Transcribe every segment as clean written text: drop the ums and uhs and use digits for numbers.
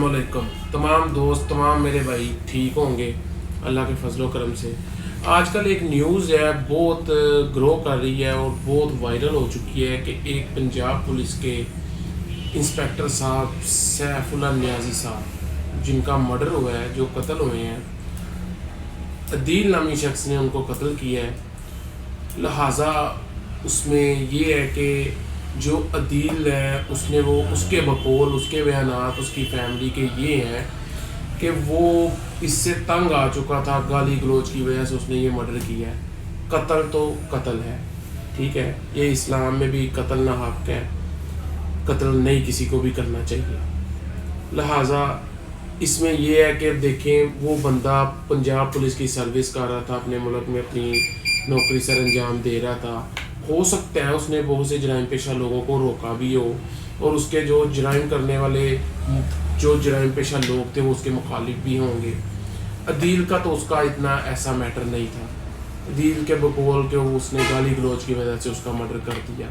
अस्सलाम वालेकुम तमाम दोस्त, तमाम मेरे भाई ठीक होंगे अल्लाह के फजलो करम से। आजकल एक न्यूज़ है बहुत ग्रो कर रही है और बहुत वायरल हो चुकी है कि एक पंजाब पुलिस के इंस्पेक्टर साहब सैफुल्लाह नियाजी साहब जिनका मर्डर हुआ है, जो कत्ल हुए हैं, अदील नामी शख्स ने उनको कत्ल किया है। लिहाजा उसमें ये है कि जो अदील है उसने वो उसके बकौल उसके बयानात उसकी फैमिली के ये हैं कि वो इससे तंग आ चुका था, गाली गलोच की वजह से उसने ये मर्डर किया है। कत्ल तो कत्ल है, ठीक है, ये इस्लाम में भी कत्ल ना हक है, कत्ल नहीं किसी को भी करना चाहिए। लिहाजा इसमें यह है कि देखें वो बंदा पंजाब पुलिस की सर्विस कर रहा था, अपने मुल्क में अपनी नौकरी सर अंजाम दे रहा था। हो सकता है उसने बहुत से जराइम पेशा लोगों को रोका भी हो और उसके जो जराइम करने वाले जो जराइम पेशा लोग थे वो उसके मुखालिफ भी होंगे। अदील का तो उसका इतना ऐसा मैटर नहीं था, अदील के बकौल के उसने गाली गलोच की वजह से उसका मर्डर कर दिया।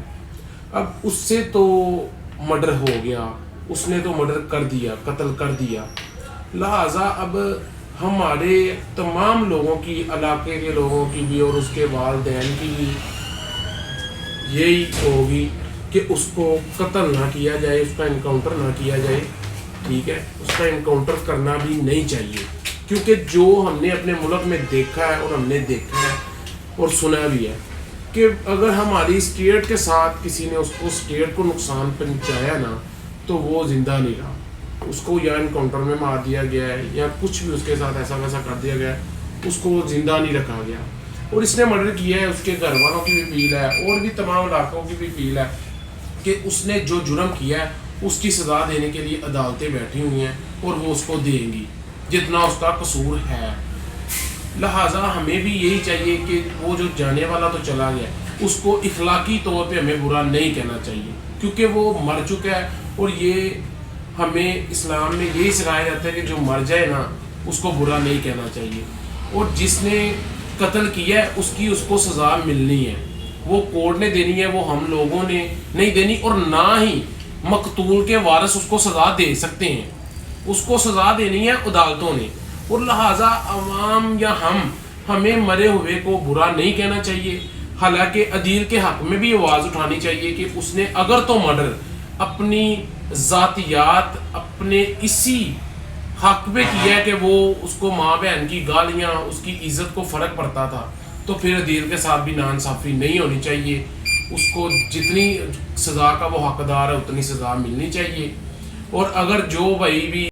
अब उससे तो मर्डर हो गया, उसने तो मर्डर कर दिया, कत्ल कर दिया। लिहाजा अब हमारे तमाम लोगों की, इलाके के लोगों की भी और उसके वालिदैन की भी यही होगी कि उसको कत्ल ना किया जाए, उसका इनकाउंटर ना किया जाए, ठीक है, उसका इनकाउंटर करना भी नहीं चाहिए। क्योंकि जो हमने अपने मुल्क में देखा है और हमने देखा है और सुना भी है कि अगर हमारी स्टेट के साथ किसी ने उसको स्टेट को नुकसान पहुंचाया ना तो वो ज़िंदा नहीं रहा, उसको या इनकाउंटर में मार दिया गया है या कुछ भी उसके साथ ऐसा वैसा कर दिया गया है, उसको ज़िंदा नहीं रखा गया। और इसने मर्डर किया है, उसके घर वालों की भी अपील है और भी तमाम इलाकों की भी अपील है कि उसने जो जुर्म किया है उसकी सज़ा देने के लिए अदालतें बैठी हुई हैं और वो उसको देंगी जितना उसका कसूर है। लिहाजा हमें भी यही चाहिए कि वो जो जाने वाला तो चला गया, उसको इखलाकी तौर पे हमें बुरा नहीं कहना चाहिए क्योंकि वो मर चुका है। और ये हमें इस्लाम में यही सिखाया जाता है कि जो मर जाए ना उसको बुरा नहीं कहना चाहिए। और जिसने कत्ल किया है उसको सज़ा मिलनी है, वो कोर्ट ने देनी है, वो हम लोगों ने नहीं देनी। और ना ही मकतूल के वारिस उसको सज़ा दे सकते हैं, उसको सज़ा देनी है अदालतों ने। और लिहाजा अवाम या हमें मरे हुए को बुरा नहीं कहना चाहिए। हालांकि अदील के हक़ में भी आवाज़ उठानी चाहिए कि उसने अगर तो मर्डर अपनी ज़ातियात अपने इसी हक पे किया है कि वो उसको माँ बहन की गालियाँ, उसकी इज्जत को फ़र्क पड़ता था, तो फिर अदील के साथ भी नाइंसाफ़ी नहीं होनी चाहिए। उसको जितनी सज़ा का वो हकदार है उतनी सज़ा मिलनी चाहिए। और अगर जो भाई भी